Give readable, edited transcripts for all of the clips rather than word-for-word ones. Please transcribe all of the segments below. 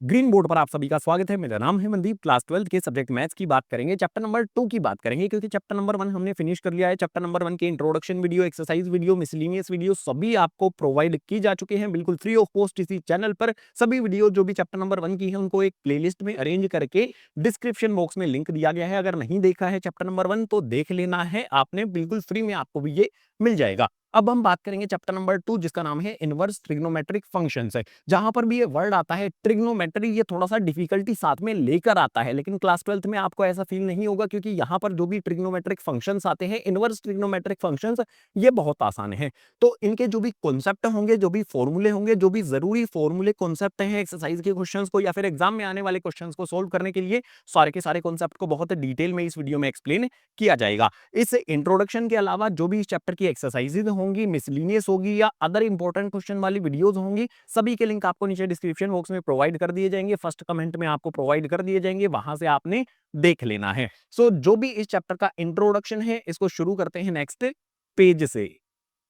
Green board पर आप सभी का स्वागत है। मेरा नाम है मनदीप। क्लास 12 के सब्जेक्ट मैथ्स की बात करेंगे, चैप्टर नंबर 2 की बात करेंगे, क्योंकि चैप्टर नंबर 1 हमने फिनिश कर लिया है। चैप्टर नंबर 1 के introduction video, exercise video, miscellaneous video सभी आपको प्रोवाइड की जा चुके हैं बिल्कुल फ्री ऑफ कॉस्ट इसी चैनल पर। सभी वीडियो जो भी चैप्टर नंबर 1 की है उनको एक प्लेलिस्ट में अरेंज करके डिस्क्रिप्शन बॉक्स में लिंक दिया गया है। अगर नहीं देखा है चैप्टर नंबर 1 तो देख लेना है आपने, बिल्कुल फ्री में आपको भी ये मिल जाएगा। अब हम बात करेंगे चैप्टर नंबर 2 जिसका नाम है इनवर्स ट्रिग्नोमेट्रिक फंक्शंस है। जहां पर भी ये वर्ड आता है ट्रिग्नोमेट्री, ये थोड़ा सा डिफिकल्टी साथ में लेकर आता है, लेकिन क्लास 12th में आपको ऐसा फील नहीं होगा, क्योंकि यहां पर जो भी ट्रिग्नोमेट्रिक फंक्शंस आते हैं, इनवर्स ट्रिग्नोमेट्रिक फंक्शंस, ये बहुत आसान है। तो इनके जो भी कॉन्सेप्ट होंगे, जो भी फॉर्मूले होंगे, जो भी जरूरी फॉर्मूले कॉन्सेप्ट हैं एक्सरसाइज के क्वेश्चंस को या फिर एग्जाम में आने वाले क्वेश्चंस को सोल्व करने के लिए, सारे के सारे कॉन्सेप्ट को बहुत डिटेल में इस वीडियो में एक्सप्लेन किया जाएगा। इस इंट्रोडक्शन के अलावा जो भी इस चैप्टर की एक्सरसाइजेज होंगी, मिसलिनियस होगी या अदर इंपॉर्टेंट क्वेश्चन वाली वीडियोस होंगी, सभी के लिंक आपको नीचे डिस्क्रिप्शन बॉक्स में प्रोवाइड कर दिए जाएंगे, फर्स्ट कमेंट में आपको प्रोवाइड कर दिए जाएंगे, वहां से आपने देख लेना है। सो जो भी इस चैप्टर का इंट्रोडक्शन है, इसको शुरू करते हैं नेक्स्ट पेज से।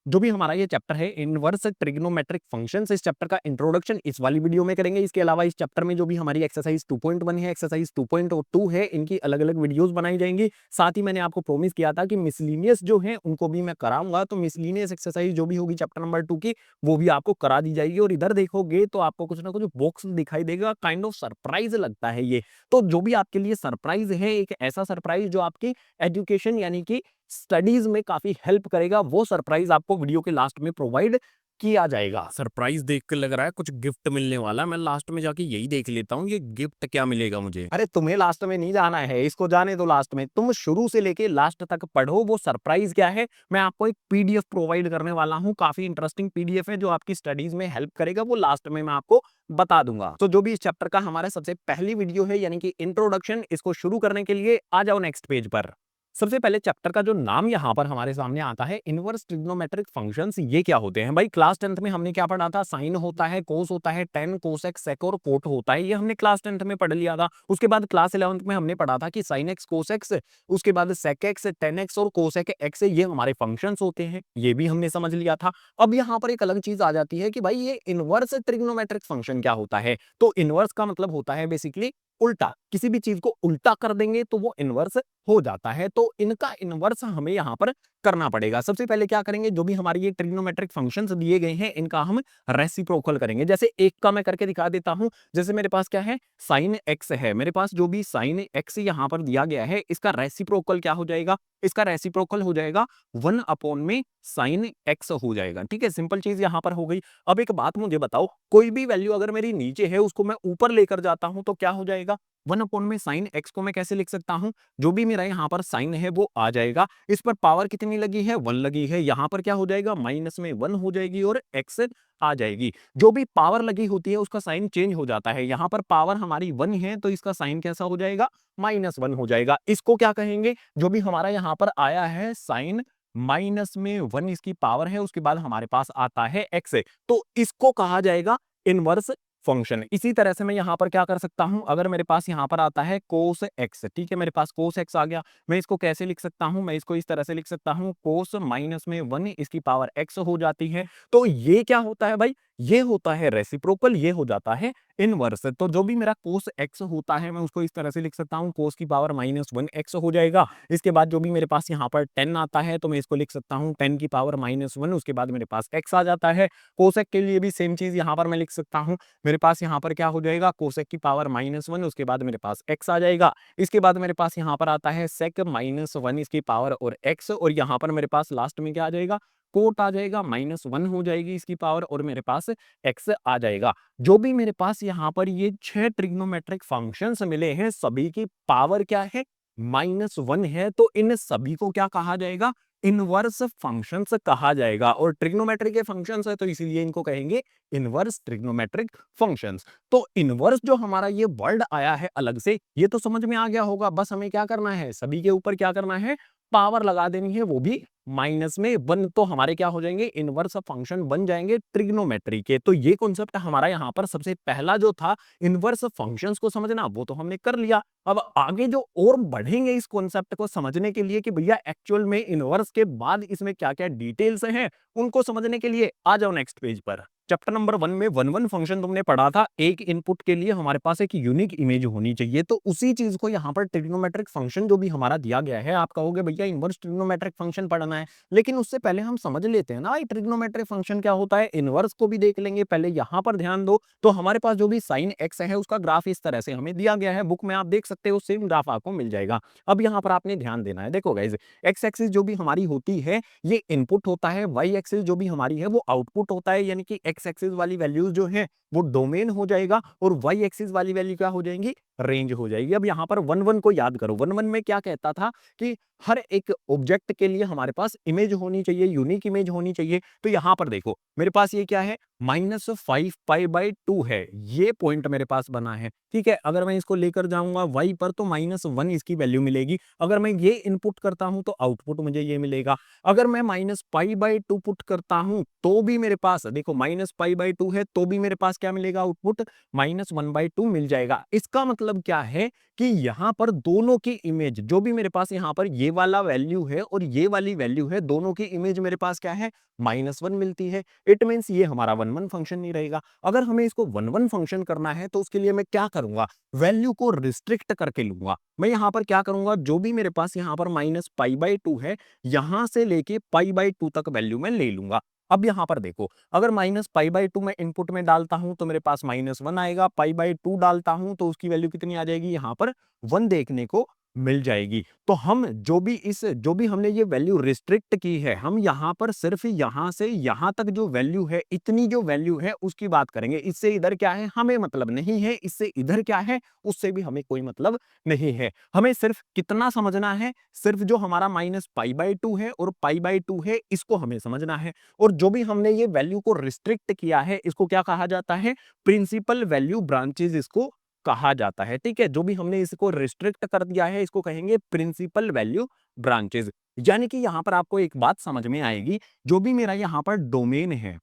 जो भी हमारा ये चैप्टर है इनवर्स ट्रिग्नोमेट्रिक फंक्शंस, इस चैप्टर का इंट्रोडक्शन इस वाली वीडियो में करेंगे। इसके अलावा इस चैप्टर में जो भी हमारी एक्सरसाइज 2.1 है, एक्सरसाइज 2.2 है, इनकी अलग अलग वीडियोस बनाई जाएंगी। साथ ही मैंने आपको प्रॉमिस किया था कि मिसलिनियस जो है उनको भी मैं कराऊंगा, तो मिसलिनियस एक्सरसाइज जो भी होगी चैप्टर नंबर 2 की, वो भी आपको करा दी जाएगी। और इधर देखोगे तो आपको कुछ ना कुछ बॉक्स दिखाई देगा, काइंड ऑफ सरप्राइज लगता है ये। तो जो भी आपके लिए सरप्राइज है, एक ऐसा सरप्राइज जो आपकी एजुकेशन यानी कि स्टडीज में काफी हेल्प करेगा, वो सरप्राइज आपको वीडियो के लास्ट में प्रोवाइड किया जाएगा। सरप्राइज देख के लग रहा है कुछ गिफ्ट मिलने वाला, मैं लास्ट में जाके यही देख लेता हूँ, ये गिफ्ट क्या मिलेगा मुझे। अरे तुम्हें लास्ट में नहीं जाना है, इसको जाने दो लास्ट में, तुम शुरू से लेके लास्ट तक पढ़ो वो सरप्राइज क्या है। मैं आपको एक पीडीएफ प्रोवाइड करने वाला हूँ, काफी इंटरेस्टिंग पीडीएफ है जो आपकी स्टडीज में हेल्प करेगा, वो लास्ट में मैं आपको बता दूंगा। तो जो भी इस चैप्टर का हमारा सबसे पहली वीडियो है यानी कि इंट्रोडक्शन, इसको शुरू करने के लिए आ जाओ नेक्स्ट पेज पर। सबसे पहले चैप्टर का जो नाम यहां पर हमारे सामने आता है इनवर्स ट्रिग्नोमेट्रिक फंक्शंस, ये क्या होते हैं भाई। क्लास 10th में हमने क्या पढ़ा था, साइन होता है, कोस होता है, टेन, कोसेक, सेक और कोट होता है, ये हमने क्लास 10th में पढ़ लिया था। उसके बाद क्लास 11th में हमने पढ़ा था कि साइन एक्स, कोस एक्स, उसके बाद सेक एक्स, टेन एक्स और कोसेक एक्स, ये हमारे फंक्शंस होते हैं, ये भी हमने समझ लिया था। अब यहाँ पर एक अलग चीज आ जाती है कि भाई ये इनवर्स ट्रिग्नोमेट्रिक फंक्शन क्या होता है। तो इनवर्स का मतलब होता है बेसिकली उल्टा, किसी भी चीज को उल्टा कर देंगे तो वो इनवर्स हो जाता है। तो इनका इनवर्स हमें यहां पर करना पड़ेगा। सबसे पहले क्या करेंगे, जो भी हमारी ये ट्रिग्नोमेट्रिक फंक्शंस दिए गए हैं इनका हम रेसिप्रोकल करेंगे। जैसे एक का मैं करके दिखा देता हूं। जैसे मेरे पास क्या है, साइन एक्स है, मेरे पास जो भी साइन एक्स यहां पर दिया गया है, इसका रेसिप्रोकल क्या हो जाएगा, इसका रेसिप्रोकल हो जाएगा 1 में साइन एक्स हो जाएगा। ठीक है, सिंपल चीज यहां पर हो गई। अब एक बात मुझे बताओ, कोई भी वैल्यू अगर मेरी नीचे है उसको मैं ऊपर लेकर जाता हूं तो क्या हो जाएगा, 1 में साइन एक्स को मैं कैसे लिख सकता हूं, जो भी मेरा यहाँ पर साइन है वो आ जाएगा, इस पर पावर कितनी लगी है, 1 लगी है, यहाँ पर क्या हो जाएगा, माइनस में 1 हो जाएगी और एक्स आ जाएगी। जो भी पावर लगी होती है उसका साइन चेंज हो जाता है। यहाँ पर पावर हमारी 1 है तो इसका साइन कैसा हो जाएगा, -1 हो जाएगा। इसको क्या कहेंगे, जो भी हमारा यहाँ पर आया है साइन -1 इसकी पावर है, उसके बाद हमारे पास आता है एक्स, तो इसको कहा जाएगा इनवर्स फंक्शन। इसी तरह से मैं यहां पर क्या कर सकता हूं, अगर मेरे पास यहां पर आता है कोस एक्स, ठीक है, मेरे पास कोस एक्स आ गया, मैं इसको कैसे लिख सकता हूं, मैं इसको इस तरह से लिख सकता हूं, कोस -1 इसकी पावर एक्स हो जाती है। तो ये क्या होता है भाई, ये होता है रेसिप्रोकल, ये हो जाता है इनवर्स। तो जो भी मेरा कोस एक्स होता है मैं उसको इस तरह से लिख सकता हूं, कोस की पावर -1 एक्स हो जाएगा। इसके बाद जो भी मेरे पास यहाँ पर 10 आता है तो मैं इसको लिख सकता हूँ 10 की पावर -1, उसके बाद मेरे पास एक्स आ जाता है। कोसेक के लिए भी सेम चीज यहाँ पर मैं लिख सकता हूँ, मेरे पास यहाँ पर क्या हो जाएगा, कोसेक की पावर -1, उसके बाद मेरे पास एक्स आ जाएगा। इसके बाद मेरे पास यहाँ पर आता है सेक -1 इसकी पावर और एक्स, और यहाँ पर मेरे पास लास्ट में क्या आ जाएगा, कोट आ जाएगा, -1 हो जाएगी इसकी पावर और मेरे पास एक्स आ जाएगा। जो भी मेरे पास यहाँ पर ये 6 ट्रिग्नोमेट्रिक फंक्शंस मिले हैं, सभी की पावर क्या है, -1 है, तो इन सभी को क्या कहा जाएगा, इनवर्स फंक्शंस कहा जाएगा। और ट्रिग्नोमेट्री के फंक्शंस है तो इसीलिए इनको कहेंगे इनवर्स ट्रिग्नोमेट्रिक फंक्शंस। तो इनवर्स जो हमारा ये वर्ड आया है अलग से, ये तो समझ में आ गया होगा। बस हमें क्या करना है, सभी के ऊपर क्या करना है, पावर लगा देनी है, वो भी -1, तो हमारे क्या हो जाएंगे, इनवर्स फंक्शन बन जाएंगे ट्रिग्नोमेट्री के। तो ये कॉन्सेप्ट हमारा यहाँ पर सबसे पहला जो था, इनवर्स फंक्शंस को समझना, वो तो हमने कर लिया। अब आगे जो और बढ़ेंगे इस कॉन्सेप्ट को समझने के लिए कि भैया एक्चुअल में इनवर्स के बाद इसमें क्या-क्या डिटेल्स हैं, उनको समझने के लिए आ जाओ नेक्स्ट पेज पर। चैप्टर नंबर 1 में 1-1 फंक्शन तुमने पढ़ा था, एक इनपुट के लिए हमारे पास एक यूनिक इमेज होनी चाहिए, तो उसी चीज़ को यहाँ पर ट्रिग्नोमेट्रिक फंक्शन जो भी हमारा दिया गया है, आप कहोगे भैया इनवर्स ट्रिग्नोमेट्रिक फंक्शन पढ़ना है, लेकिन उससे पहले हम समझ लेते हैं ना ये ट्रिग्नोमेट्रिक फंक्शन क्या होता है, इनवर्स को भी देख लेंगे, पहले यहाँ पर ध्यान दो। तो हमारे पास जो भी साइन एक्स है उसका ग्राफ इस तरह से हमें दिया गया है, बुक में आप देख सकते हो, सेम ग्राफ आपको मिल जाएगा। अब यहाँ पर आपने ध्यान देना है, देखो गाइज, एक्स एक्सिस जो भी हमारी होती है ये इनपुट होता है, वाई एक्सिस जो भी हमारी है वो आउटपुट होता है, यानी कि एक्स एक्सिस वाली वैल्यूज जो है वो डोमेन हो जाएगा और वाई एक्सिस वाली वैल्यू क्या हो जाएंगी, रेंज हो जाएगी। अब यहाँ पर 1-1 को याद करो, 1-1 में क्या कहता था कि हर एक ऑब्जेक्ट के लिए हमारे पास इमेज होनी चाहिए, यूनिक इमेज होनी चाहिए। तो यहाँ पर देखो मेरे पास ये क्या है, -5π/2 है, ये पॉइंट मेरे पास बना है, ठीक है। अगर मैं इसको लेकर जाऊंगा y पर तो -1 इसकी वैल्यू मिलेगी। अगर मैं ये इनपुट करता हूं तो आउटपुट मुझे ये मिलेगा। अगर मैं -π/2 पुट करता हूं तो भी मेरे पास देखो -π/2 है तो भी मेरे पास क्या मिलेगा, आउटपुट -1/2 मिल जाएगा। इसका मतलब क्या है कि यहां पर दोनों की इमेज जो भी मेरे पास यहां पर ये वाला वैल्यू है और ये वाली वैल्यू है, दोनों की इमेज मेरे पास क्या है, -1 मिलती है। इट मींस ये हमारा 1-1 फंक्शन नहीं रहेगा। अगर हमें इसको 1-1 फंक्शन करना है तो उसके लिए मैं क्या करूंगा, वैल्यू को रिस्ट्रिक्ट करके लूंगा। मैं यहां पर क्या करूंगा, जो भी मेरे पास यहां पर -π/2 है, यहां से लेके π/2 तक वैल्यू मैं ले लूंगा। अब यहां पर देखो, अगर -π/2 मैं इनपुट में डालता हूं तो मेरे पास -1 आएगा, π/2 डालता हूं तो उसकी वैल्यू कितनी आ जाएगी, यहां पर 1 देखने को मिल जाएगी। तो हम जो भी हमने ये वैल्यू रिस्ट्रिक्ट की है, हम यहाँ पर सिर्फ यहाँ से यहाँ तक जो वैल्यू है, इतनी जो वैल्यू है उसकी बात करेंगे। इससे इधर क्या है हमें मतलब नहीं है, इससे इधर क्या है उससे भी हमें कोई मतलब नहीं है। हमें सिर्फ कितना समझना है, सिर्फ जो हमारा -π/2 है और π/2 है इसको हमें समझना है। और जो भी हमने ये वैल्यू को रिस्ट्रिक्ट किया है इसको क्या कहा जाता है, प्रिंसिपल वैल्यू ब्रांचेस इसको कहा जाता है, ठीक है। जो भी हमने इसको रिस्ट्रिक्ट कर दिया है इसको कहेंगे प्रिंसिपल वैल्यू ब्रांचेस। यानी कि यहां पर आपको एक बात समझ में आएगी, जो भी मेरा यहां पर डोमेन है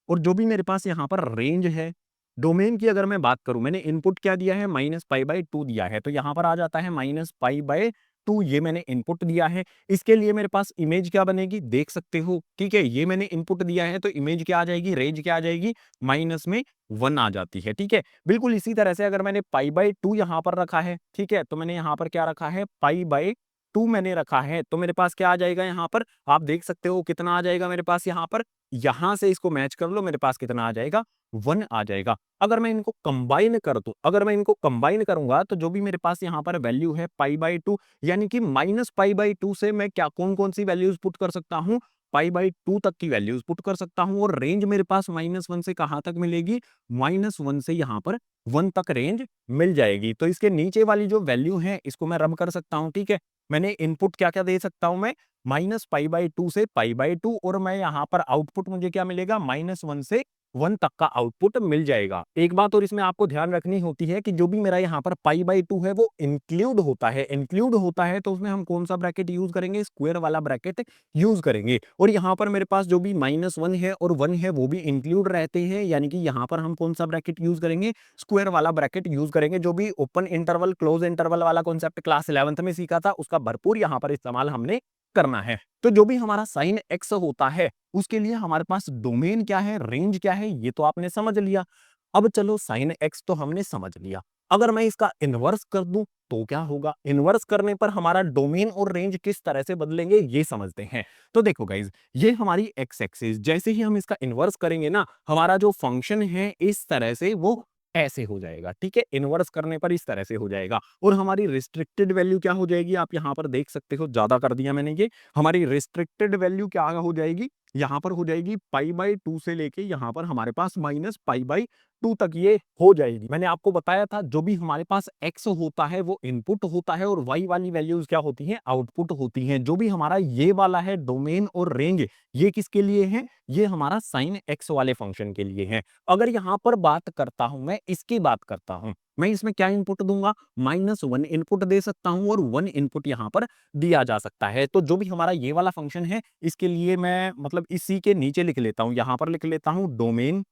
और जो भी मेरे पास यहाँ पर रेंज है, डोमेन की अगर मैं बात करूं, मैंने इनपुट क्या दिया है, -π/2 दिया है, तो यहां पर आ जाता है -π/2, ये मैंने इनपुट दिया है। इसके लिए मेरे पास इमेज क्या बनेगी देख सकते हो, ठीक है। ये मैंने इनपुट दिया है तो इमेज क्या आ जाएगी, रेंज क्या आ जाएगी, माइनस में 1 आ जाती है, ठीक है। बिल्कुल इसी तरह से अगर मैंने π/2 यहां पर रखा है, ठीक है, तो मैंने यहां पर क्या रखा है, π/2 मैंने रखा है, तो मेरे पास क्या आ जाएगा, यहां पर आप देख सकते हो कितना आ जाएगा मेरे पास, यहां पर यहां से इसको मैच कर लो, मेरे पास कितना आ जाएगा, 1 आ जाएगा। अगर मैं इनको कंबाइन कर दूं, अगर मैं इनको कंबाइन करूंगा तो जो भी मेरे पास यहां पर वैल्यू है π/2, यानी कि -π/2 से मैं क्या कौन कौन सी वैल्यूज पुट कर सकता हूं, π/2 तक की वैल्यूज पुट कर सकता हूं। और रेंज मेरे पास -1 से कहां तक मिलेगी, -1 से यहां पर 1 तक रेंज मिल जाएगी। तो इसके नीचे वाली जो वैल्यू है इसको मैं रब कर सकता हूं, ठीक है। मैंने इनपुट क्या क्या दे सकता हूं मैं, -π/2 से π/2, और मैं यहां पर आउटपुट मुझे क्या मिलेगा, -1 से 1 तक का आउटपुट मिल जाएगा। एक बात और इसमें आपको ध्यान रखनी होती है कि जो भी मेरा यहाँ पर π/2 है वो इंक्लूड होता है, इंक्लूड होता है तो उसमें हम कौन सा ब्रैकेट यूज करेंगे, स्क्वायर वाला ब्रैकेट यूज करेंगे। और यहाँ पर मेरे पास जो भी -1 है और 1 है वो भी इंक्लूड रहते हैं, यानी कि यहाँ पर हम कौन सा ब्रैकेट यूज करेंगे, स्क्वायर वाला ब्रैकेट यूज करेंगे। जो भी ओपन इंटरवल क्लोज इंटरवल वाला कॉन्सेप्ट क्लास 11th में सीखा था उसका भरपूर यहाँ पर इस्तेमाल हमने करना है। तो जो भी हमारा साइन एक्स होता है उसके लिए हमारे पास डोमेन क्या है, रेंज क्या है, ये तो आपने समझ लिया। अब चलो साइन एक्स तो हमने समझ लिया, अगर मैं इसका इनवर्स कर दूं तो क्या होगा, इनवर्स करने पर हमारा डोमेन और रेंज किस तरह से बदलेंगे ये समझते हैं। तो देखो गाइज, ये हमारी एक्स एक्सिस, जैसे ही हम इसका इनवर्स करेंगे ना, हमारा जो फंक्शन है इस तरह से वो ऐसे हो जाएगा, ठीक है। इनवर्स करने पर इस तरह से हो जाएगा और हमारी रिस्ट्रिक्टेड वैल्यू क्या हो जाएगी, आप यहां पर देख सकते हो, ज्यादा कर दिया मैंने ये, हमारी रिस्ट्रिक्टेड वैल्यू क्या हो जाएगी, यहां पर हो जाएगी π/2 से लेके यहां पर हमारे पास -π/2 तक ये हो जाएगी। मैंने आपको बताया था जो भी हमारे पास x होता है वो इनपुट होता है और y वाली वैल्यूज क्या होती हैं, आउटपुट होती हैं। जो भी हमारा ये वाला है डोमेन और रेंज, ये किसके लिए है, ये हमारा साइन x वाले फंक्शन के लिए है। अगर यहां पर बात करता हूं, मैं इसकी बात करता हूं, मैं इसमें क्या इनपुट दूंगा, -1 इनपुट दे सकता हूं और 1 इनपुट यहां पर दिया जा सकता है। तो जो भी हमारा ये वाला फंक्शन है इसके लिए मैं मतलब इसी के नीचे लिख लेता हूं, यहां पर लिख लेता हूं डोमेन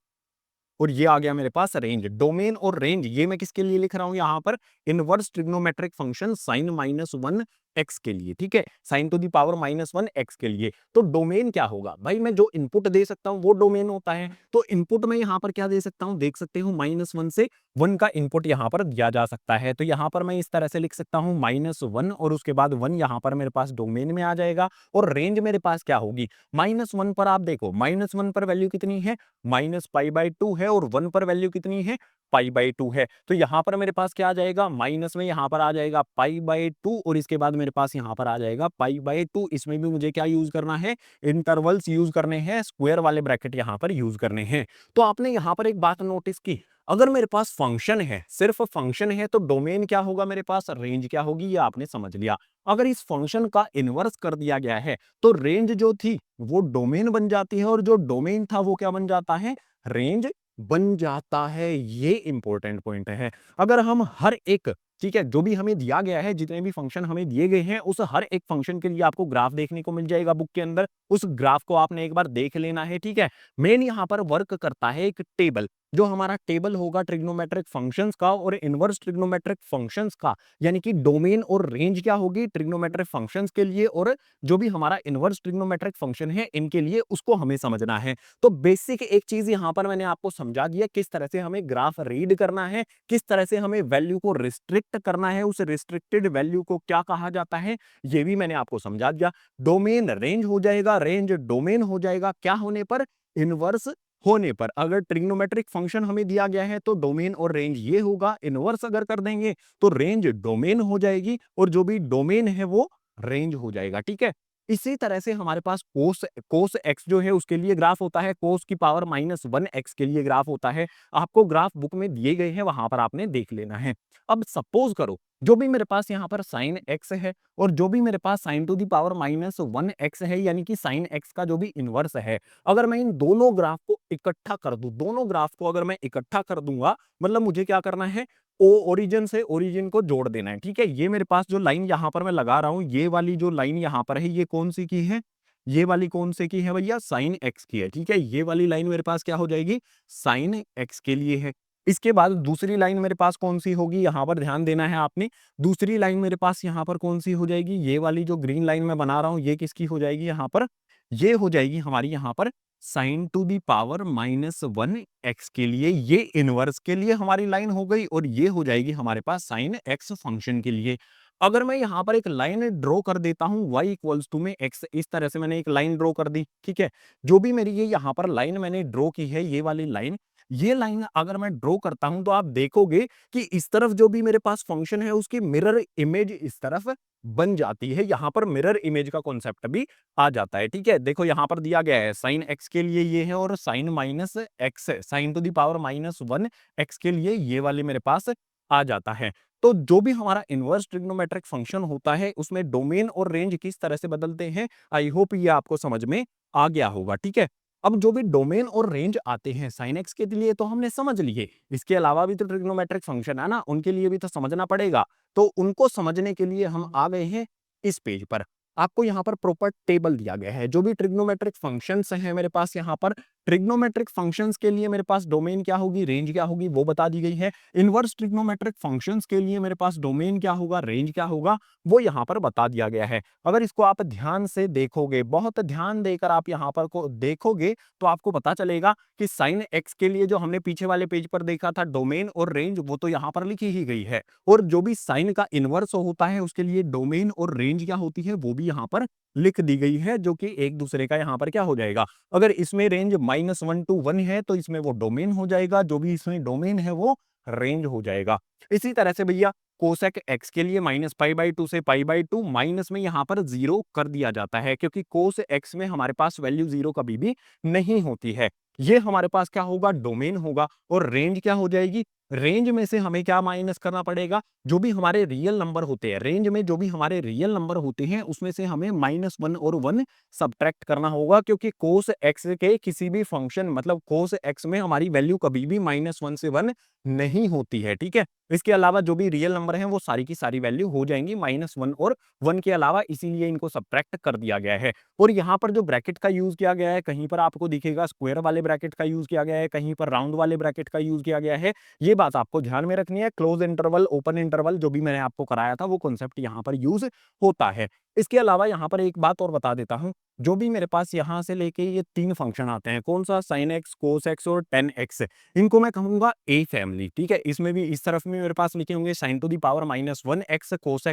और ये आ गया मेरे पास रेंज। डोमेन और रेंज ये मैं किसके लिए लिख रहा हूं यहां पर, inverse trigonometric function sine -1 x के लिए, ठीक है, sine to the power -1 x के लिए। तो डोमेन क्या होगा भाई, मैं जो इनपुट दे सकता हूं वो डोमेन होता है। तो इनपुट में यहां पर क्या दे सकता हूं, देख सकते हो -1 से 1 का इनपुट यहां पर दिया जा सकता है। तो यहां पर मैं इस तरह से लिख सकता हूं -1 और उसके बाद 1 यहां पर मेरे पास डोमेन में आ जाएगा। और रेंज मेरे पास क्या होगी, -1 पर आप देखो, -1 पर वैल्यू कितनी है, -π/2 है, और 1 पर वैल्यू कितनी है, π/2 है। तो यहां पर मेरे पास क्या आ जाएगा, माइनस में यहां पर आ जाएगा π/2 और इसके बाद मेरे पास यहां पर आ जाएगा π/2। इसमें भी मुझे क्या यूज करना है, इंटरवल्स यूज करने हैं, स्क्वायर वाले ब्रैकेट यहां पर यूज करने हैं। तो आपने यहां पर एक बात नोटिस की, अगर मेरे पास फंक्शन है, सिर्फ फंक्शन है, तो डोमेन क्या होगा मेरे पास, रेंज क्या होगी, ये आपने समझ लिया। अगर इस फंक्शन का इनवर्स कर दिया गया है तो रेंज जो थी वो डोमेन बन जाती है, और जो डोमेन था वो क्या बन जाता है, रेंज बन जाता है। ये इंपॉर्टेंट पॉइंट है। अगर हम हर एक, ठीक है, जो भी हमें दिया गया है, जितने भी फंक्शन हमें दिए गए हैं, उस हर एक फंक्शन के लिए आपको ग्राफ देखने को मिल जाएगा बुक के अंदर। उस ग्राफ को आपने एक बार देख लेना है, ठीक है। मेन यहां पर वर्क करता है एक टेबल, जो हमारा टेबल होगा ट्रिग्नोमेट्रिक फंक्शंस का और इनवर्स ट्रिग्नोमेट्रिक फंक्शंस का, यानी कि डोमेन और रेंज क्या होगी ट्रिग्नोमेट्रिक फंक्शंस के लिए, और जो भी हमारा इनवर्स ट्रिग्नोमेट्रिक फंक्शन है इनके लिए, उसको हमें समझना है। तो बेसिक एक चीज यहां पर मैंने आपको समझा दिया, किस तरह से हमें ग्राफ रीड करना है, किस तरह से हमें वैल्यू को रिस्ट्रिक्ट करना है, उस रिस्ट्रिक्टेड वैल्यू को क्या कहा जाता है, ये भी मैंने आपको समझा दिया। डोमेन रेंज हो जाएगा, रेंज डोमेन हो जाएगा, क्या होने पर, इनवर्स होने पर। अगर ट्रिग्नोमेट्रिक फंक्शन हमें दिया गया है तो डोमेन और रेंज ये होगा, इनवर्स अगर कर देंगे तो रेंज डोमेन हो जाएगी, और जो भी डोमेन है वो रेंज हो जाएगा, ठीक है। इसी तरह से हमारे पास कोस कोस एक्स जो है उसके लिए ग्राफ होता है, कोस की पावर -1 एक्स के लिए ग्राफ होता है। आपको ग्राफ बुक में दिए गए हैं, वहां पर आपने देख लेना है। अब सपोज करो जो भी मेरे पास यहाँ पर साइन एक्स है और जो भी मेरे पास sine to the power -1 X है, यानी कि साइन एक्स का जो भी इनवर्स है, अगर मैं इन दोनों ग्राफ को इकट्ठा कर दूं, दोनों ग्राफ को अगर मैं इकट्ठा कर दूंगा, मतलब मुझे क्या करना है, ओ ओरिजिन से ओरिजिन को जोड़ देना है, ठीक है। ये मेरे पास जो लाइन यहां पर मैं लगा रहा हूं, ये वाली जो लाइन यहां पर है, ये कौन सी की है, ये वाली कौन से की है भैया, साइन एक्स की है, ठीक है। ये वाली लाइन मेरे पास क्या हो जाएगी, साइन एक्स के लिए है। इसके बाद दूसरी लाइन मेरे पास कौन सी होगी, यहां पर ध्यान देना है आपने। दूसरी लाइन मेरे पास यहां पर कौन सी हो जाएगी, ये वाली जो ग्रीन लाइन मैं बना रहा हूं, ये किसकी हो जाएगी यहां पर, ये हो जाएगी हमारी यहां पर sine to the power -1 x के लिए, ये इनवर्स के लिए हमारी लाइन हो गई, और ये हो जाएगी हमारे पास साइन एक्स फंक्शन के लिए। अगर मैं यहां पर एक लाइन ड्रॉ कर देता हूं y इक्वल्स टू में x, इस तरह से मैंने एक लाइन ड्रॉ कर दी, ठीक है। जो भी मेरी ये यहां पर लाइन मैंने ड्रॉ की है, ये वाली लाइन, ये लाइन अगर मैं ड्रॉ करता हूं तो आप देखोगे कि इस तरफ जो भी मेरे पास फंक्शन है उसकी मिरर इमेज इस तरफ बन जाती है। यहां पर मिरर इमेज का कॉन्सेप्ट भी आ जाता है, ठीक है। देखो यहां पर दिया गया है साइन एक्स के लिए ये है, और sine -x sine to the power -1 x के लिए ये वाले मेरे पास आ जाता है। तो जो भी हमारा इनवर्स ट्रिग्नोमेट्रिक फंक्शन होता है उसमें डोमेन और रेंज किस तरह से बदलते हैं, आई होप ये आपको समझ में आ गया होगा, ठीक है। अब जो भी डोमेन और रेंज आते हैं साइन एक्स के लिए तो हमने समझ लिए, इसके अलावा भी तो ट्रिग्नोमेट्रिक फंक्शन है ना, उनके लिए भी तो समझना पड़ेगा। तो उनको समझने के लिए हम आ गए हैं इस पेज पर। आपको यहाँ पर प्रॉपर टेबल दिया गया है, जो भी ट्रिग्नोमेट्रिक फंक्शंस हैं मेरे पास यहाँ पर, ट्रिग्नोमेट्रिक फंक्शंस के लिए मेरे पास डोमेन क्या होगी, रेंज क्या होगी, वो बता दी गई है। इनवर्स ट्रिग्नोमेट्रिक फंक्शंस के लिए मेरे पास डोमेन क्या होगा, रेंज क्या होगा, वो यहाँ पर बता दिया गया है। अगर इसको आप ध्यान से देखोगे, बहुत ध्यान देकर आप यहाँ पर को देखोगे, तो आपको पता चलेगा कि साइन एक्स के लिए जो हमने पीछे वाले पेज पर देखा था डोमेन और रेंज, वो तो यहाँ पर लिखी ही गई है। और जो भी साइन का इनवर्स होता है उसके लिए डोमेन और रेंज क्या होती है, वो भी यहाँ पर लिख दी गई है, जो कि एक दूसरे का यहाँ पर क्या हो जाएगा। अगर इसमें रेंज -1 to 1 है तो इसमें वो डोमेन हो जाएगा, जो भी इसमें डोमेन है वो रेंज हो जाएगा। इसी तरह से भैया कोसेक एक्स के लिए -π/2 से π/2 माइनस में यहाँ पर 0 कर दिया जाता है, क्योंकि कोस एक्स में हमारे पास वैल्यू 0 कभी भी नहीं होती है। ये हमारे पास क्या होगा, डोमेन होगा। और रेंज क्या हो जाएगी, रेंज में से हमें क्या माइनस करना पड़ेगा, जो भी हमारे रियल नंबर होते हैं, रेंज में जो भी हमारे रियल नंबर होते हैं उसमें से हमें -1 और 1 सब्ट्रैक्ट करना होगा, क्योंकि कोस एक्स के किसी भी फंक्शन, मतलब कोस एक्स में हमारी वैल्यू कभी भी -1 से 1 नहीं होती है, ठीक है। इसके अलावा जो भी रियल नंबर हैं वो सारी की सारी वैल्यू हो जाएंगी -1 और 1 के अलावा, इसीलिए इनको सब्ट्रैक्ट कर दिया गया है। और यहाँ पर जो ब्रैकेट का यूज किया गया है, कहीं पर आपको दिखेगा स्क्वायर वाले ब्रैकेट का यूज किया गया है, कहीं पर राउंड वाले ब्रैकेट का यूज किया गया है, ये बात आपको ध्यान में रखनी है। क्लोज इंटरवल, ओपन इंटरवल जो भी मैंने आपको कराया था वो कॉन्सेप्ट यहाँ पर यूज होता है। इसके अलावा यहाँ पर एक बात और बता देता हूँ, जो भी मेरे पास यहाँ से लेके ये 3 फंक्शन आते हैं, कौन सा, sin x, cos x और tan x, इनको मैं कहूंगा ए फैमिली, ठीक है। इसमें भी इस तरफ में मेरे पास लिखे होंगे sin to the power -1x, cos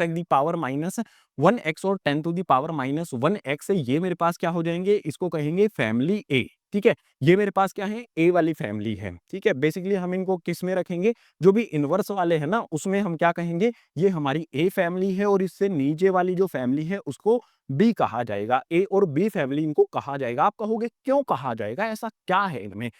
the power -1x और tan to the power -1x, ये मेरे पास क्या हो जाएंगे, इसको कहेंगे फैमिली ए, ठीक है। ये मेरे पास क्या है, ए वाली फैमिली है, ठीक है। बेसिकली हम इनको किस में रखेंगे, जो भी इनवर्स वाले हैं ना उसमें हम क्या कहेंगे, ये हमारी ए फैमिली है और इससे नीचे वाली जो फैमिली है उसको बी कहा जाएगा। ए और बी फैमिली इनको कहा जाएगा। आप कहोगे क्यों कहा जाएगा, ऐसा क्या है इनमें।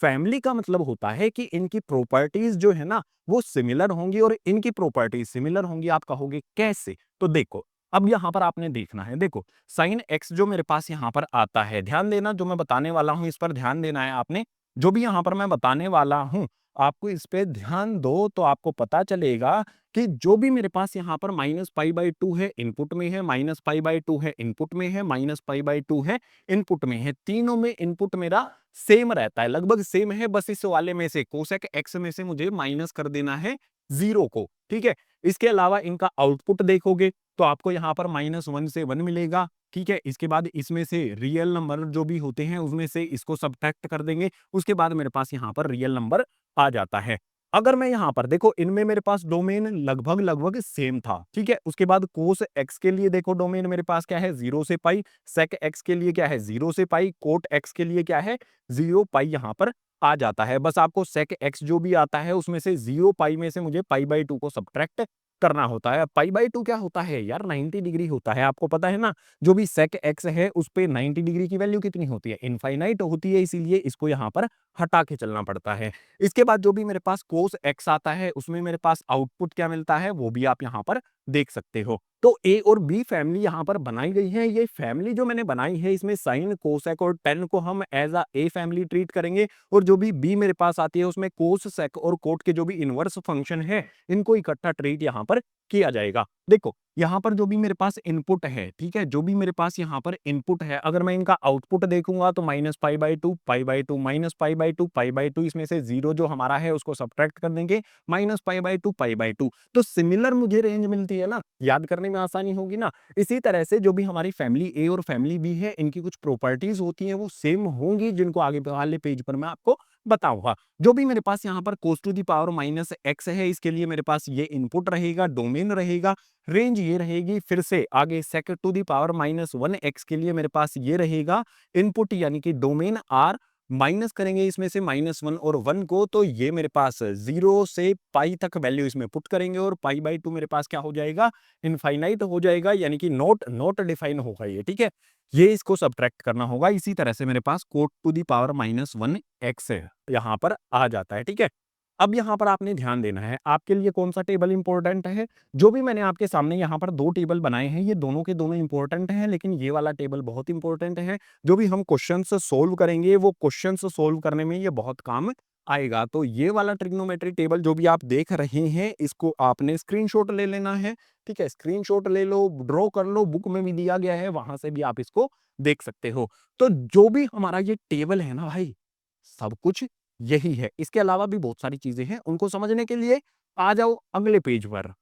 फैमिली का मतलब होता है कि इनकी प्रॉपर्टीज जो है ना वो सिमिलर होंगी और इनकी प्रॉपर्टीज सिमिलर होंगी। आप कहोगे कैसे, तो देखो अब यहां पर आपने देखना है, देखो साइन एक्स जो मेरे पास यहां पर आता है, ध्यान देना जो मैं बताने वाला हूं इस पर ध्यान देना है आपने। जो भी यहां पर मैं बताने वाला हूं आपको इस पे ध्यान दो तो आपको पता चलेगा कि जो भी मेरे पास यहाँ पर -π/2 है इनपुट में है, -π/2 है इनपुट में है, -π/2 है इनपुट में है, तीनों में इनपुट मेरा सेम रहता है, लगभग सेम है। बस इस वाले में से कोसेक एक्स में से मुझे माइनस कर देना है 0 को, ठीक है। इसके अलावा इनका आउटपुट देखोगे तो आपको यहाँ पर -1 से 1 मिलेगा, ठीक है। इसके बाद इसमें से रियल नंबर जो भी होते हैं उसमें से इसको सब्ट्रैक्ट कर देंगे, उसके बाद मेरे पास यहाँ पर रियल नंबर आ जाता है। अगर मैं यहाँ पर देखो इनमें मेरे पास डोमेन लगभग लगभग सेम था, ठीक है। उसके बाद कोस एक्स के लिए देखो डोमेन मेरे पास क्या है 0 से पाई, सेक एक्स के लिए क्या है 0 से पाई, कोट एक्स के लिए क्या है 0 पाई यहाँ पर आ जाता है। बस आपको सेक एक्स जो भी आता है उसमें से 0 पाई में से मुझे π/2 को सब्ट्रैक्ट करना होता है। π/2 क्या होता है यार, 90 डिग्री होता है, आपको पता है ना। जो भी सेक एक्स है उस पे 90 डिग्री की वैल्यू कितनी होती है, इनफाइनाइट होती है, इसीलिए इसको यहाँ पर हटा के चलना पड़ता है। इसके बाद जो भी मेरे पास कोस एक्स आता है उसमें मेरे पास आउटपुट क्या मिलता है वो भी आप यहाँ पर देख सकते हो। तो ए और बी फैमिली यहाँ पर बनाई गई है। ये फैमिली जो मैंने बनाई है इसमें साइन, कोसेक और टेन को हम as a a family treat करेंगे, और जो भी बी मेरे पास आती है उसमें कोस, सेक और कोट के जो भी इनवर्स फंक्शन है इनको इकट्ठा ट्रीट यहाँ पर किया जाएगा। देखो यहाँ पर जो भी मेरे पास इनपुट है, ठीक है, जो भी मेरे पास यहाँ पर इनपुट है, अगर मैं इनका आउटपुट देखूंगा तो -π/2, π/2, -π/2, π/2, इसमें से 0 जो हमारा है उसको सब्ट्रैक्ट कर देंगे, -π/2, π/2। तो सिमिलर मुझे रेंज मिलती है ना, याद करने में आसानी होगी ना। इसी तरह से जो भी हमारी फैमिली ए और फैमिली बी है इनकी कुछ प्रॉपर्टीज होती हैं वो सेम होंगी, जिनको आगे वाले पेज पर मैं आपको बताऊंगा। जो भी मेरे पास यहाँ पर cos to the power -x है, इसके लिए मेरे पास ये इनपुट रहेगा, डोमेन रहेगा, रेंज ये रहेगी। फिर से आगे sec to the power -1x के लिए मेरे पास ये रहेगा इनपुट, यानी कि डोमेन r, माइनस करेंगे इसमें से -1 और 1 को, तो ये मेरे पास 0 से पाई तक वैल्यू इसमें पुट करेंगे और π/2 मेरे पास क्या हो जाएगा, इनफाइनाइट हो जाएगा, यानी कि नॉट डिफाइन होगा ये, ठीक है। ये इसको सब्ट्रैक्ट करना होगा। इसी तरह से मेरे पास cot to the power -1x यहाँ पर आ जाता है, ठीक है। अब यहाँ पर आपने ध्यान देना है, आपके लिए कौन सा टेबल इंपॉर्टेंट है। जो भी मैंने आपके सामने यहाँ पर 2 टेबल बनाए हैं ये दोनों के दोनों इंपॉर्टेंट हैं, लेकिन ये वाला टेबल बहुत इंपॉर्टेंट है। जो भी हम क्वेश्चंस सोल्व करेंगे वो क्वेश्चंस सोल्व करने में ये बहुत काम आएगा। तो ये वाला ट्रिग्नोमेट्री टेबल जो भी आप देख रहे हैं इसको आपने स्क्रीनशॉट ले लेना है, ठीक है। स्क्रीनशॉट ले लो, ड्रॉ कर लो, बुक में भी दिया गया है, वहां से भी आप इसको देख सकते हो। तो जो भी हमारा ये टेबल है ना भाई, सब कुछ यही है। इसके अलावा भी बहुत सारी चीजें हैं, उनको समझने के लिए आ जाओ अगले पेज पर।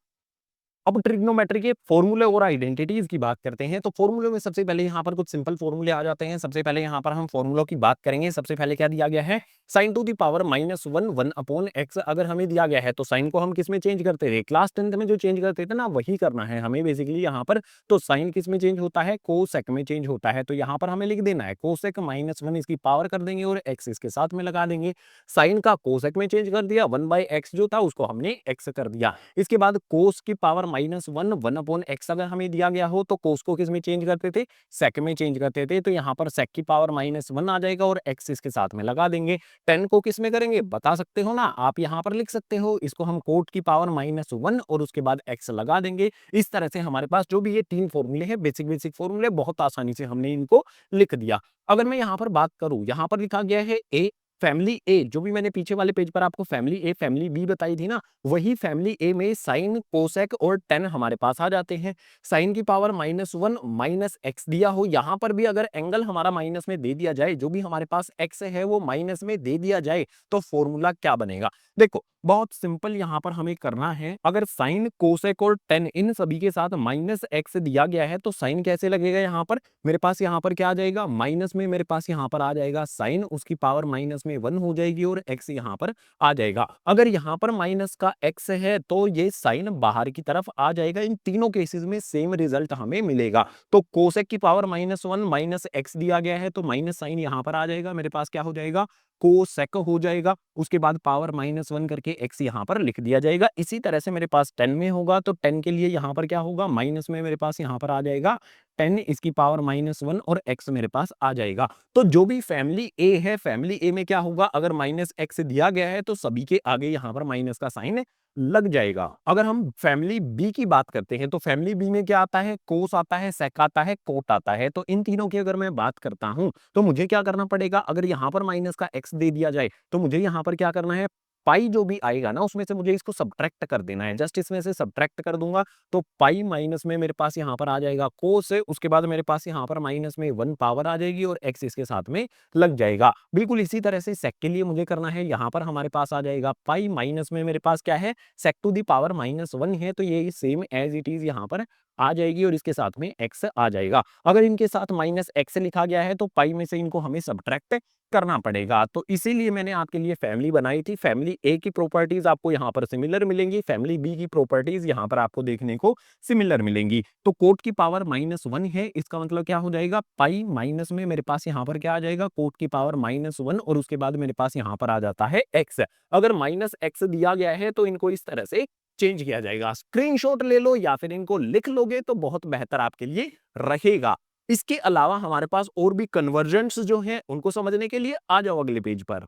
अब ट्रिग्नोमेट्री के फॉर्मूले और आइडेंटिटीज की बात करते हैं। तो फॉर्मूले में सबसे पहले यहाँ पर कुछ सिंपल फॉर्मूले आ जाते हैं। सबसे पहले यहाँ पर हम फॉर्मूलों की बात करेंगे। सबसे पहले क्या दिया गया है, sine to the power -1 1/x। अगर हमें दिया गया है तो साइन को हम किस में चेंज करते थे, क्लास 10th में जो चेंज करते थे ना वही करना है हमें बेसिकली यहाँ पर। तो साइन किस में चेंज होता है, कोसेक में चेंज होता है। तो यहाँ पर हमें लिख देना है कोसेक -1, इसकी पावर कर देंगे और x इसके साथ में लगा देंगे। साइन का कोसेक में चेंज कर दिया, 1/x जो था उसको हमने x कर दिया। इसके बाद कोस की पावर -1 1/x अगर हमें दिया गया हो तो कोस को किस में चेंज करते थे, सेक में चेंज करते थे। तो यहाँ पर सेक की पावर -1 आ जाएगा और x इसके साथ में लगा देंगे। 10 को किस में करेंगे बता सकते हो ना, आप यहाँ पर लिख सकते हो, इसको हम कोट की पावर -1 और उसके बाद x लगा देंगे। इस तरह से हमारे पास जो भी ये 3 फॉर्मूले हैं, बेसिक फॉर्मूले, बहुत आसानी से हमने इनको लिख दिया। अगर मैं यहाँ पर बात करूं, यहाँ पर लिखा गया है a, फैमिली ए, जो भी मैंने पीछे वाले पेज पर आपको फैमिली ए, फैमिली बी बताई थी ना, वही फैमिली ए में साइन, कोसेक और टेन हमारे पास आ जाते हैं। साइन की पावर -1 माइनस एक्स दिया हो, यहां पर भी अगर एंगल हमारा माइनस में दे दिया जाए, जो भी हमारे पास एक्स है वो माइनस में दे दिया जाए, तो फॉर्मूला क्या बनेगा? देखो बहुत सिंपल यहां पर हमें करना है। अगर साइन, कोसेक और टेन इन सभी के साथ माइनस एक्स दिया गया है, तो साइन कैसे लगेगा? यहाँ पर मेरे पास यहाँ पर क्या आ जाएगा? माइनस में मेरे पास यहाँ पर आ जाएगा साइन, उसकी पावर माइनस में 1 हो जाएगी और एक्स यहाँ पर आ जाएगा। अगर यहाँ पर माइनस का एक्स है तो ये साइन बाहर की तरफ आ जाएगा। इन तीनों केसेस में सेम रिजल्ट हमें मिलेगा। तो कोसेक की पावर -1 माइनस एक्स दिया गया है, तो माइनस साइन यहाँ पर आ जाएगा, मेरे पास क्या हो जाएगा? कोसेक हो जाएगा। उसके बाद पावर -1 करके एक्स यहाँ पर लिख दिया जाएगा। इसी तरह से मेरे पास 10 में होगा, तो 10 के लिए यहाँ पर क्या होगा? माइनस में मेरे पास यहाँ पर आ जाएगा 10, इसकी पावर -1 और एक्स मेरे पास आ जाएगा। तो जो भी फैमिली ए है, फैमिली ए में क्या होगा? अगर माइनस एक्स दिया गया है तो सभी के आगे यहाँ पर माइनस का साइन लग जाएगा। अगर हम फैमिली बी की बात करते हैं, तो फैमिली बी में क्या आता है? कोस आता है, सेक आता है, कोट आता है। तो इन तीनों की अगर मैं बात करता हूं, तो मुझे क्या करना पड़ेगा? अगर यहां पर माइनस का एक्स दे दिया जाए, तो मुझे यहां पर क्या करना है? पाई जो भी आएगा ना, उसमें से मुझे इसको सब्ट्रैक्ट कर देना है। जस्ट इसमें से सब्ट्रैक्ट कर दूंगा, तो पाई माइनस में मेरे पास यहाँ पर आ जाएगा कोस, उसके बाद मेरे पास यहाँ पर माइनस में 1 पावर आ जाएगी और एक्स इसके साथ में लग जाएगा। बिल्कुल इसी तरह से सेक के लिए मुझे करना है, यहाँ पर हमारे पास आ जाएगा पाई, माइनस में मेरे पास क्या है? सेक टू दी पावर -1 है, तो ये सेम एज इट इज यहाँ पर आ जाएगी और इसके साथ में एक्स आ जाएगा। अगर इनके साथ माइनस एक्स लिखा गया है, तो पाई में से इनको हमें सब्ट्रैक्ट करना पड़ेगा। तो इसीलिए मैंने आपके लिए फैमिली बनाई थी। फैमिली ए की प्रॉपर्टीज आपको यहाँ पर सिमिलर मिलेंगी, फैमिली बी की प्रॉपर्टीज यहाँ पर आपको देखने को सिमिलर मिलेंगी। तो कोट की पावर -1 है, इसका मतलब क्या हो जाएगा? पाई माइनस में मेरे पास यहाँ पर क्या आ जाएगा? कोट की पावर -1 और उसके बाद मेरे पास यहाँ पर आ जाता है एक्स। अगर माइनस एक्स दिया गया है तो इनको इस तरह से चेंज किया जाएगा। स्क्रीनशॉट ले लो या फिर इनको लिख लोगे तो बहुत बेहतर आपके लिए रहेगा। इसके अलावा हमारे पास और भी कन्वर्जेंट्स जो हैं उनको समझने के लिए आ जाओ अगले पेज पर।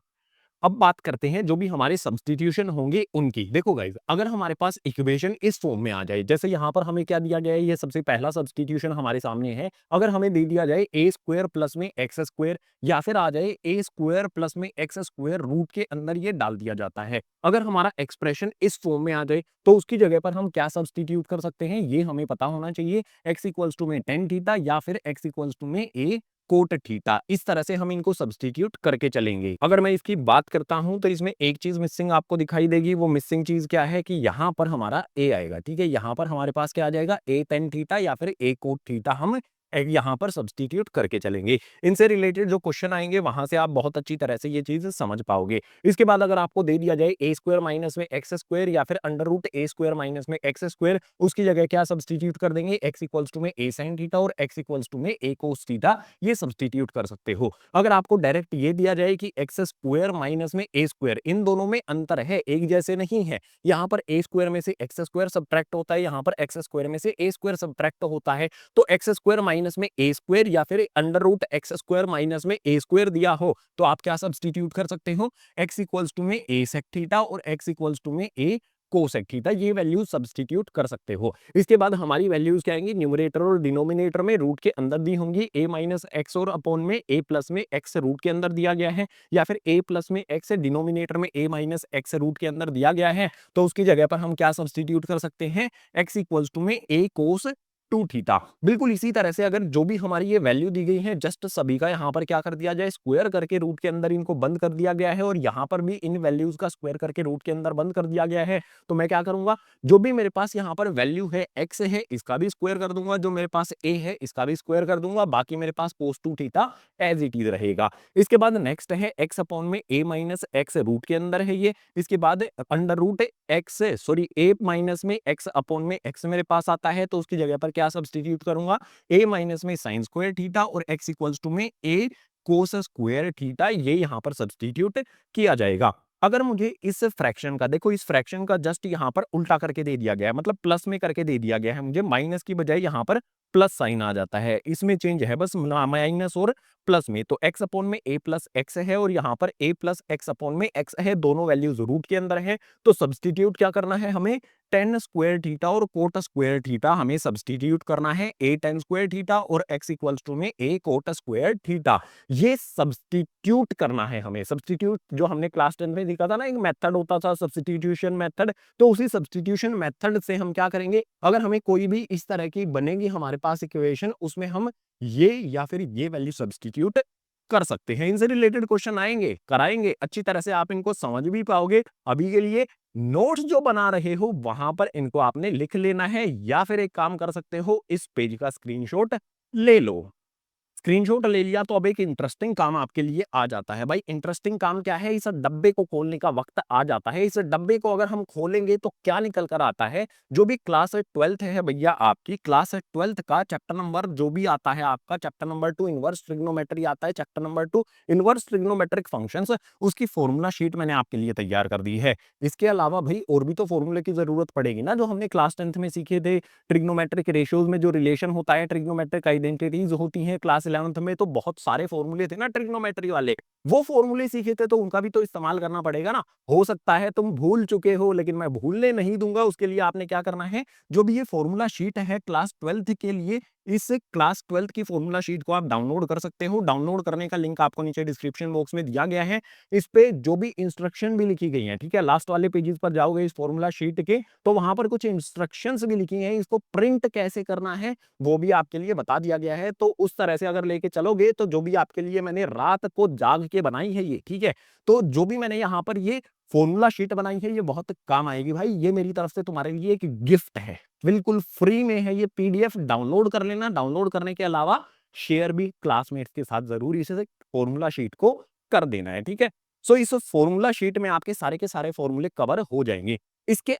अब बात करते हैं जो भी हमारे सब्स्टिट्यूशन होंगे उनकी। देखो गाइस, अगर हमारे पास इक्वेशन इस फॉर्म में आ जाए, जैसे यहाँ पर हमें क्या दिया गया है? ये सबसे पहला सब्स्टिट्यूशन हमारे सामने है। अगर हमें दे दिया जाए ए स्क्वायर प्लस में एक्स स्क्वायर, या फिर आ जाए ए स्क्वायर प्लस में एक्स स्क्वायर, रूट के अंदर ये डाल दिया जाता है। अगर हमारा एक्सप्रेशन इस फॉर्म में आ जाए, तो उसकी जगह पर हम क्या सब्स्टिट्यूट कर सकते हैं? ये हमें पता होना चाहिए। एक्स इक्वल्स टू में टेन थीटा या फिर एक्स इक्वल्स टू में ए कोट थीटा, इस तरह से हम इनको सब्स्टिट्यूट करके चलेंगे। अगर मैं इसकी बात करता हूं, तो इसमें एक चीज मिसिंग आपको दिखाई देगी। वो मिसिंग चीज क्या है? कि यहां पर हमारा ए आएगा। ठीक है, यहां पर हमारे पास क्या आ जाएगा? ए टेन थीटा या फिर ए कोट थीटा हम यहां पर सब्स्टिट्यूट करके चलेंगे। इनसे रिलेटेड जो क्वेश्चन आएंगे वहां से आप बहुत अच्छी तरह से ये चीज समझ पाओगे। इसके बाद अगर आपको दे दिया जाए ए स्क्वायर माइनस में एक्स स्क्वायर या फिर अंडर रूट ए स्क्वायर माइनस में एक्स स्क्वायर, उसकी जगह क्या सब्स्टिट्यूट कर देंगे? एक्स इक्वल्स टू में ए साइन थीटा और एक्स इक्वल्स टू में ए कोस थीटा, ये सब्स्टिट्यूट कर सकते हो। अगर आपको डायरेक्ट ये दिया जाए कि एक्स स्क्वायर माइनस में ए स्क्वायर, इन दोनों में अंतर है, एक जैसे नहीं है। यहाँ पर ए स्क्वायर में से एक्स स्क्वायर सब्ट्रैक्ट होता है, यहाँ पर एक्स स्क्वायर में से ए स्क्वायर सब्ट्रैक्ट होता है। तो एक्स स्क्वायर माइनस में ए स्क्वायर या फिर under root x square minus में ए स्क्वायर दिया हो, तो आप क्या सब्स्टिट्यूट कर सकते हो? एक्स इक्वल्स टू में ए सेक थीटा और एक्स इक्वल्स टू में ए कोसेक थीटा, ये वैल्यू सब्स्टिट्यूट कर सकते हो। इसके बाद हमारी वैल्यूज क्या आएंगी? न्यूमरेटर और डिनोमिनेटर में रूट के अंदर दी होंगी। ए माइनस एक्स और अपॉन में ए प्लस में एक्स रूट के अंदर दिया गया है, या फिर ए प्लस में एक्स डिनोमिनेटर में ए माइनस एक्स रूट के अंदर दिया गया है, तो उसकी जगह पर हम क्या सब्स्टिट्यूट कर सकते हैं? एक्स इक्वल्स टू में ए कोस 2 थीटा। बिल्कुल इसी तरह से अगर जो भी हमारी ये वैल्यू दी गई है, जस्ट सभी का यहाँ पर क्या कर दिया जाए? स्क्वायर करके रूट के अंदर इनको बंद कर दिया गया है, और यहाँ पर भी इन वैल्यूज का स्क्वायर करके रूट के अंदर बंद कर दिया गया है। तो मैं क्या करूंगा? जो भी मेरे पास यहाँ पर वैल्यू है एक्स है, इसका भी स्क्वायर कर दूंगा, जो मेरे पास ए है इसका भी स्क्वायर कर दूंगा, बाकी मेरे पास कोस 2 थीटा एज इट इज रहेगा। इसके बाद नेक्स्ट है एक्स अपॉन में ए माइनस एक्स, रूट के अंदर है ये। इसके बाद अंडर रूट एक्स, सॉरी ए माइनस में एक्स अपॉन में एक्स मेरे पास आता है, तो उसकी जगह पर क्या सब्स्टिट्यूट करूंगा? ए माइनस में साइन स्क्वायर थीटा और एक्स इक्वल्स टू में ए कोस स्क्वायर थीटा, ये यहां पर सब्स्टिट्यूट किया जाएगा। अगर मुझे इस फ्रैक्शन का, देखो इस फ्रैक्शन का जस्ट यहां पर उल्टा करके दे दिया गया है, मतलब प्लस में करके दे दिया गया है, मुझे माइनस की बजाय यहां पर प्लस साइन आ जाता है। इसमें चेंज है बस माइनस और प्लस में। तो एक्स अपॉन में ए प्लस एक्स है और यहाँ पर ए प्लस एक्स अपॉन में एक्स है, दोनों वैल्यूज रूट के अंदर है। तो सब्स्टिट्यूट क्या करना है हमें? टेन स्क्वायर थीटा और कोट स्क्वायर थीटा हमें सब्सटीट्यूट करना है। ए टेन स्क्वायर थीटा और एक्स इक्वल्स टू में ए कोट स्क्वायर थीटा, ये सब्सटीट्यूट करना है हमें। सब्सटीट्यूट जो हमने क्लास 10 में देखा था ना, एक मेथड होता था सब्सटीट्यूशन मेथड, तो उसी सब्सटीट्यूशन मेथड से हम क्या करेंगे, अगर हमें कोई भी इस तरह की बनेगी हमारे पास इक्वेशन, उसमें हम ये या फिर ये वैल्यू सब्सटीट्यूट कर सकते हैं। इनसे रिलेटेड क्वेश्चन आएंगे, कराएंगे, अच्छी तरह से आप इनको समझ भी पाओगे। अभी के लिए नोट्स जो बना रहे हो वहां पर इनको आपने लिख लेना है, या फिर एक काम कर सकते हो, इस पेज का स्क्रीनशॉट ले लो। स्क्रीनशॉट ले लिया तो अब एक इंटरेस्टिंग काम आपके लिए आ जाता है। भाई इंटरेस्टिंग काम क्या है, इस डब्बे को खोलने का वक्त आ जाता है। इस डब्बे को अगर हम खोलेंगे तो क्या निकल कर आता है, जो भी क्लास 12th है भैया, आपकी क्लास 12th का चैप्टर नंबर जो भी आता है आपका, चैप्टर नंबर 2 इनवर्स ट्रिग्नोमेट्री आता है, chapter number 2 inverse trigonometric functions, उसकी फॉर्मूला शीट मैंने आपके लिए तैयार कर दी है। इसके अलावा भाई और भी तो फॉर्मूले की जरूरत पड़ेगी ना, जो हमने क्लास 10th में सीखे थे। ट्रिग्नोमेट्रिक रेशियोज में जो रिलेशन होता है, ट्रिग्नोमेट्रिक आइडेंटिटीज होती हैं, क्लास 11th में तो बहुत सारे फॉर्मूले थे ना ट्रिग्नोमेट्री वाले, वो फॉर्मूले सीखे थे, तो उनका भी तो इस्तेमाल करना पड़ेगा ना। हो सकता है तुम भूल चुके हो, लेकिन मैं भूलने नहीं दूंगा। उसके लिए आपने क्या करना है, जो भी ये फॉर्मूला शीट है क्लास 12th के लिए, इस क्लास 12th की फॉर्मूला शीट को आप डाउनलोड कर सकते हो। डाउनलोड करने का लिंक आपको नीचे डिस्क्रिप्शन बॉक्स में दिया गया है। इस पे जो भी इंस्ट्रक्शन भी लिखी गई है, ठीक है, लास्ट वाले पेजेस पर जाओगे इस फॉर्मूला शीट के, तो वहां पर कुछ इंस्ट्रक्शंस भी लिखी हैं। इसको प्रिंट कैसे करना है वो भी आपके लिए बता दिया गया है। तो उस तरह से अगर लेके चलोगे, तो जो भी आपके लिए मैंने रात को जाग के बनाई है ये, ठीक है, तो जो भी मैंने यहाँ पर ये फॉर्मूला शीट बनाई है, ये बहुत काम आएगी भाई। ये मेरी तरफ से तुम्हारे लिए एक गिफ्ट है, बिल्कुल फ्री में है। ये पीडीएफ डाउनलोड कर लेना। डाउनलोड करने के अलावा शेयर भी क्लासमेट्स के साथ जरूर इसे फॉर्मूला शीट को कर देना है, ठीक है। सो इस फॉर्मूला शीट में आपके सारे के सारे फॉर्मूले कवर हो जाएंगे। इसके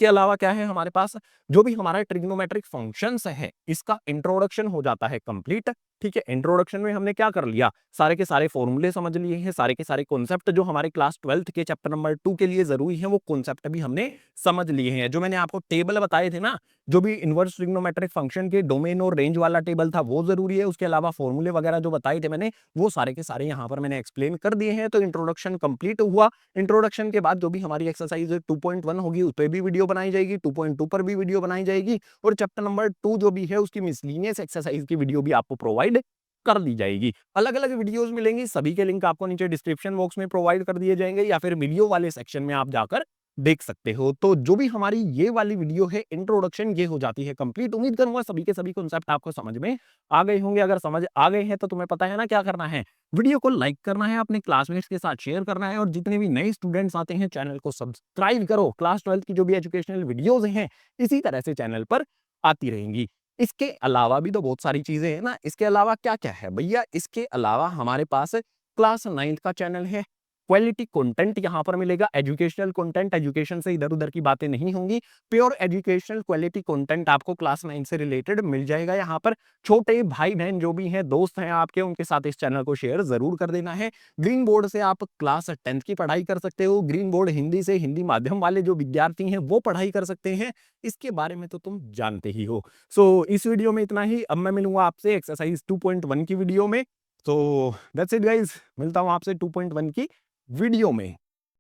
अलावा क्या है हमारे पास, जो भी हमारा ट्रिग्नोमेट्रिक फंक्शंस है, इसका इंट्रोडक्शन हो जाता है कंप्लीट, ठीक है। इंट्रोडक्शन में हमने क्या कर लिया, सारे के सारे फॉर्मूले समझ लिए हैं, सारे के सारे कॉन्सेप्ट जो हमारे क्लास 12th के चैप्टर नंबर 2 के लिए जरूरी है, वो कॉन्सेप्ट भी हमने समझ लिए हैं। जो मैंने आपको टेबल बताए थे ना, जो भी इनवर्स ट्रिग्नोमेट्रिक फंक्शन के डोमेन और रेंज वाला टेबल था, वो जरूरी है। उसके अलावा फॉर्मूले वगैरह जो बताए थे मैंने, वो सारे के सारे यहाँ पर मैंने एक्सप्लेन कर दिए हैं। तो इंट्रोडक्शन कंप्लीट हुआ। इंट्रोडक्शन के बाद जो भी हमारी एक्सरसाइज 2.1 होगी, उस पर भी वीडियो बनाई जाएगी, 2.2 पर भी वीडियो बनाई जाएगी, और चैप्टर नंबर 2 जो भी है उसकी मिसलिनियस एक्सरसाइज की वीडियो भी आपको प्रोवाइड कर दी जाएगी। अलग अलग वीडियोस मिलेंगी, सभी के लिंक आपको नीचे डिस्क्रिप्शन बॉक्स में प्रोवाइड कर दिए जाएंगे, या फिर वीडियो वाले सेक्शन में आप जाकर देख सकते हो। तो जो भी हमारी ये वाली वीडियो है इंट्रोडक्शन, ये हो जाती है कंप्लीट। उम्मीद करूंगा सभी के सभी कॉन्सेप्ट आपको समझ में आ गए होंगे। अगर समझ आ गए हैं तो तुम्हें पता है ना क्या करना है, वीडियो को लाइक करना है, अपने क्लासमेट्स के साथ शेयर करना है, और जितने भी नए स्टूडेंट्स आते हैं चैनल को सब्सक्राइब करो। क्लास 12 की जो भी एजुकेशनल वीडियोज हैं इसी तरह से चैनल पर आती रहेंगी। इसके अलावा भी तो बहुत सारी चीजें हैं ना। इसके अलावा क्या क्या है भैया, इसके अलावा हमारे पास क्लास 9 का चैनल है। क्वालिटी कंटेंट यहाँ पर मिलेगा, एजुकेशनल कंटेंट, एजुकेशन से इधर उधर की बातें नहीं होंगी, प्योर एजुकेशनल क्वालिटी कंटेंट आपको क्लास 9 से रिलेटेड मिल जाएगा। यहाँ पर छोटे भाई बहन जो भी हैं, दोस्त हैं आपके, उनके साथ इस चैनल को शेयर जरूर कर देना है। ग्रीन बोर्ड से आप क्लास 10th की पढ़ाई कर सकते हो। ग्रीन बोर्ड हिंदी से, हिंदी माध्यम वाले जो विद्यार्थी हैं वो पढ़ाई कर सकते हैं। इसके बारे में तो तुम जानते ही हो। सो इस वीडियो में इतना ही। अब मैं मिलूंगा आपसे एक्सरसाइज 2.1 की वीडियो में। तो दैट्स इट गाइस, मिलता हूं आपसे 2.1 की वीडियो में।